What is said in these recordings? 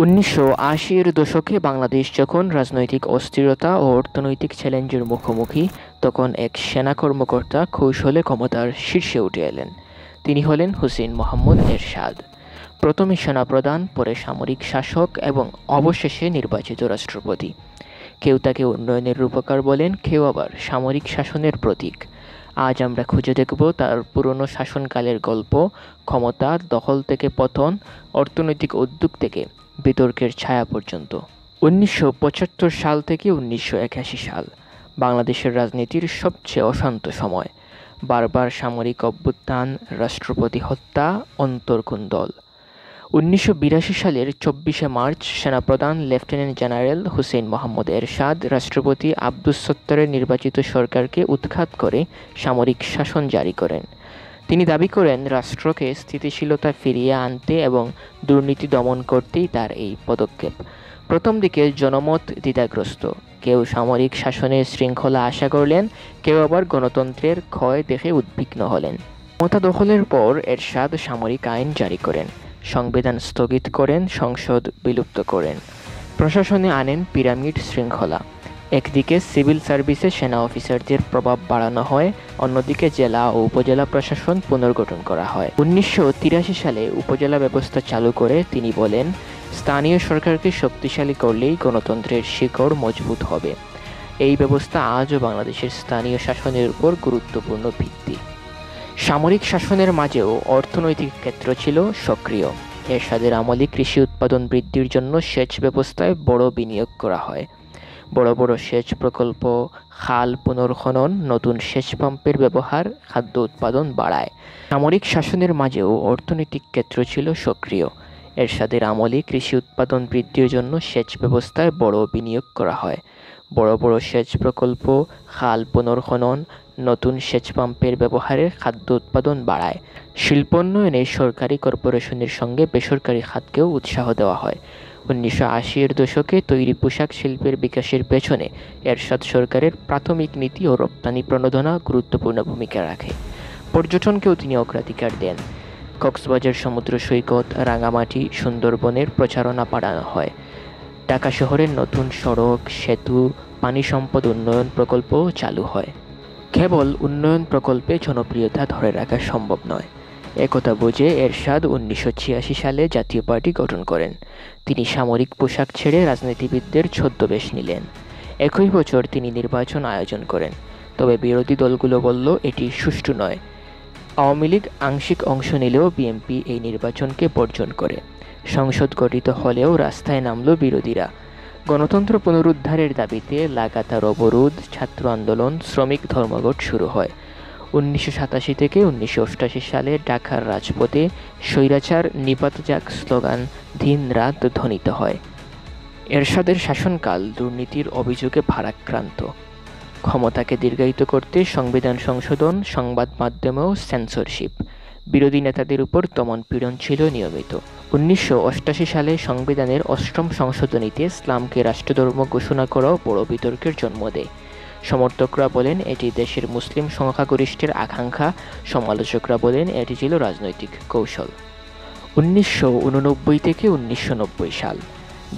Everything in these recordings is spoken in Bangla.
১৯৮০-এর দশকে বাংলাদেশ যখন রাজনৈতিক অস্থিরতা ও অর্থনৈতিক চ্যালেঞ্জের মুখোমুখি, তখন এক সেনা কর্মকর্তা কৌশলে ক্ষমতার শীর্ষে উঠে এলেন। তিনি হলেন হুসেইন মোহাম্মদ এরশাদ। প্রথমে সেনাপ্রধান, পরে সামরিক শাসক এবং অবশেষে নির্বাচিত রাষ্ট্রপতি। কেউ তাকে উন্নয়নের রূপকার বলেন, কেউ আবার সামরিক শাসনের প্রতীক। আজ আমরা খুঁজে দেখব তার পুরনো শাসনকালের গল্প, ক্ষমতা দখল থেকে পতন, অর্থনৈতিক উদ্যোগ থেকে বিতর্কের ছায়া পর্যন্ত। ১৯৭৫ সাল থেকে ১৯৮১ সাল বাংলাদেশের রাজনীতির সবচেয়ে অশান্ত সময়। বারবার সামরিক অভ্যুত্থান, রাষ্ট্রপতি হত্যা, অন্তর্কুন্দল। ১৯৮২ সালের ২৪শে মার্চ সেনাপ্রধান লেফটেন্যান্ট জেনারেল হুসেইন মোহাম্মদ এরশাদ রাষ্ট্রপতি আবদুস সত্তারের নির্বাচিত সরকারকে উৎখাত করে সামরিক শাসন জারি করেন। তিনি দাবি করেন, রাষ্ট্রকে স্থিতিশীলতা ফিরিয়ে আনতে এবং দুর্নীতি দমন করতেই তার এই পদক্ষেপ। প্রথম দিকে জনমত দ্বিধাগ্রস্ত। কেউ সামরিক শাসনের শৃঙ্খলা আশা করলেন, কেউ আবার গণতন্ত্রের ক্ষয় দেখে উদ্বিগ্ন হলেন। ক্ষমতা দখলের পর এরশাদ সামরিক আইন জারি করেন, সংবিধান স্থগিত করেন, সংসদ বিলুপ্ত করেন, প্রশাসনে আনেন পিরামিড শৃঙ্খলা। একদিকে সিভিল সার্ভিসে সেনা অফিসারদের প্রভাব বাড়ানো হয়, অন্যদিকে জেলা ও উপজেলা প্রশাসন পুনর্গঠন করা হয়। ১৯৮৩ সালে উপজেলা ব্যবস্থা চালু করে তিনি বলেন, স্থানীয় সরকারকে শক্তিশালী করলেই গণতন্ত্রের শিকড় মজবুত হবে। এই ব্যবস্থা আজও বাংলাদেশের স্থানীয় শাসনের উপর গুরুত্বপূর্ণ ভিত্তি। সামরিক শাসনের মাঝেও অর্থনৈতিক ক্ষেত্র ছিল সক্রিয়। এরশাদের আমলে কৃষি উৎপাদন বৃদ্ধির জন্য সেচ ব্যবস্থায় বড় বিনিয়োগ করা হয়। বড় বড় সেচ প্রকল্প, খাল পুনর্খনন, নতুন সেচ পাম্পের ব্যবহার খাদ্য উৎপাদন বাড়ায়। সামরিক শাসনের মাঝেও অর্থনৈতিক ক্ষেত্র ছিল সক্রিয়। এরশাদের আমলে কৃষি উৎপাদন বৃদ্ধির জন্য সেচ ব্যবস্থায় বড় বিনিয়োগ করা হয়। বড় বড় সেচ প্রকল্প, খাল পুনর্খনন, নতুন সেচ পাম্পের ব্যবহারে খাদ্য উৎপাদন বাড়ায়। শিল্পোন্নয়নে সরকারি কর্পোরেশনের সঙ্গে বেসরকারি খাতকেও উৎসাহ দেওয়া হয়। ১৯৮০-এর দশকে তৈরি পোশাক শিল্পের বিকাশের পেছনে এরশাদ সরকারের প্রাথমিক নীতি ও রপ্তানি প্রণোদনা গুরুত্বপূর্ণ ভূমিকা রাখে। পর্যটনকেও তিনি অগ্রাধিকার দেন। কক্সবাজার সমুদ্র সৈকত, রাঙামাটি, সুন্দরবনের প্রচারণা বাড়ানো হয়। ঢাকা শহরের নতুন সড়ক, সেতু, পানি সম্পদ উন্নয়ন প্রকল্পও চালু হয়। কেবল উন্নয়ন প্রকল্পে জনপ্রিয়তা ধরে রাখা সম্ভব নয়। একথা বুঝে এরশাদ ১৯৮৬ সালে জাতীয় পার্টি গঠন করেন। তিনি সামরিক পোশাক ছেড়ে রাজনীতিবিদদের ছদ্মবেশ নিলেন। একই বছর তিনি নির্বাচন আয়োজন করেন। তবে বিরোধী দলগুলো বলল, এটি সুষ্ঠু নয়। আওয়ামী লীগ আংশিক অংশ নিলেও বিএনপি এই নির্বাচনকে বর্জন করে। সংসদ গঠিত হলেও রাস্তায় নামল বিরোধীরা। গণতন্ত্র পুনরুদ্ধারের দাবিতে লাগাতার অবরোধ, ছাত্র আন্দোলন, শ্রমিক ধর্মঘট শুরু হয়। ১৯৮৭ থেকে ১৯৮৮ সালে ঢাকার রাজপথে স্বৈরাচার নিপাত যাক স্লোগান দিন-রাত ধ্বনিত হয়। এরশাদের শাসনকাল দুর্নীতির অভিযোগে ভারাক্রান্ত। ক্ষমতাকে দীর্ঘায়িত করতে সংবিধান সংশোধন, সংবাদ মাধ্যমেও সেন্সরশিপ, বিরোধী নেতাদের উপর দমন-পীড়ন ছিল নিয়মিত। ১৯৮৮ সালে সংবিধানের ৮ম সংশোধনীতে ইসলামকে রাষ্ট্রধর্ম ঘোষণা করাও বড় বিতর্কের জন্ম দেয়। সমর্থকরা বলেন, এটি দেশের মুসলিম সংখ্যাগরিষ্ঠের আকাঙ্ক্ষা, সমালোচকরা বলেন, এটি ছিল রাজনৈতিক কৌশল। ১৯৮৯ থেকে ১৯৯০ সাল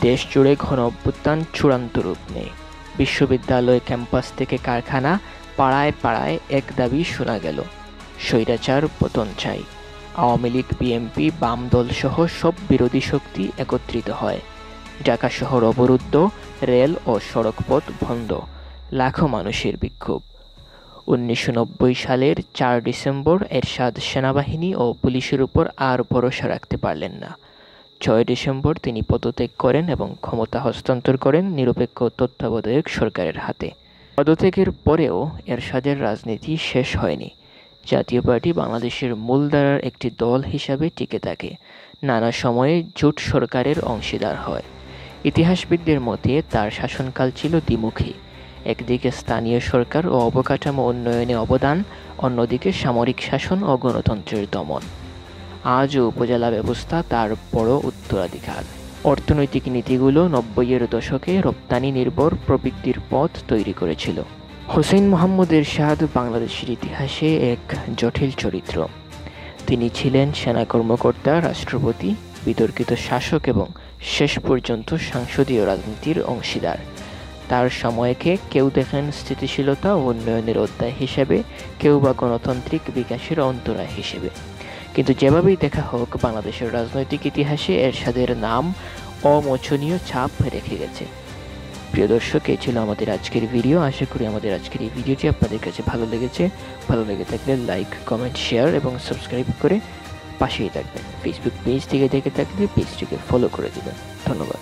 দেশ জুড়ে গণ অভ্যুত্থান চূড়ান্ত রূপ নেয়। বিশ্ববিদ্যালয় ক্যাম্পাস থেকে কারখানা, পাড়ায় পাড়ায় এক দাবি শোনা গেল, স্বৈরাচার পতন চাই। আওয়ামী লীগ, বিএনপি, বাম দলসহ সব বিরোধী শক্তি একত্রিত হয়। ঢাকা শহর অবরুদ্ধ, রেল ও সড়কপথ বন্ধ, লাখো মানুষের বিক্ষোভ। ১৯৯০ সালের ৪ ডিসেম্বর এরশাদ সেনাবাহিনী ও পুলিশের উপর আর ভরসা রাখতে পারলেন না। ৬ ডিসেম্বর তিনি পদত্যাগ করেন এবং ক্ষমতা হস্তান্তর করেন নিরপেক্ষ তত্ত্বাবধায়ক সরকারের হাতে। পদত্যাগের পরেও এরশাদের রাজনীতি শেষ হয়নি। জাতীয় পার্টি বাংলাদেশের মূলধারার একটি দল হিসাবে টিকে থাকে। নানা সময়ে জোট সরকারের অংশীদার হয়। ইতিহাসবিদদের মতে তার শাসনকাল ছিল দ্বিমুখী। একদিকে স্থানীয় সরকার ও অবকাঠামো উন্নয়নে অবদান, অন্যদিকে সামরিক শাসন ও গণতন্ত্রের দমন। আজও উপজেলা ব্যবস্থা তার বড় উত্তরাধিকার। অর্থনৈতিক নীতিগুলো ৯০-এর দশকে রপ্তানি নির্ভর প্রবৃদ্ধির পথ তৈরি করেছিল। হুসেইন মোহাম্মদ এরশাদ বাংলাদেশের ইতিহাসে এক জটিল চরিত্র। তিনি ছিলেন সেনা কর্মকর্তা, রাষ্ট্রপতি, বিতর্কিত শাসক এবং শেষ পর্যন্ত সংসদীয় রাজনীতির অংশীদার। তার সময়কে কেউ দেখেন স্থিতিশীলতা ও উন্নয়নের অধ্যায় হিসেবে, কেউ বা গণতান্ত্রিক বিকাশের অন্তরায় হিসেবে। কিন্তু যেভাবেই দেখা হোক, বাংলাদেশের রাজনৈতিক ইতিহাসে এরশাদের নাম অমোচনীয় ছাপ রেখে গেছে। প্রিয় দর্শক, এই ছিল আমাদের আজকের ভিডিও। আশা করি আমাদের আজকের এই ভিডিওটি আপনাদের কাছে ভালো লেগেছে। ভালো লেগে থাকলে লাইক, কমেন্ট, শেয়ার এবং সাবস্ক্রাইব করে পাশেই থাকবেন। ফেসবুক পেজ থেকে দেখে থাকলে পেজটিকে ফলো করে দিবেন। ধন্যবাদ।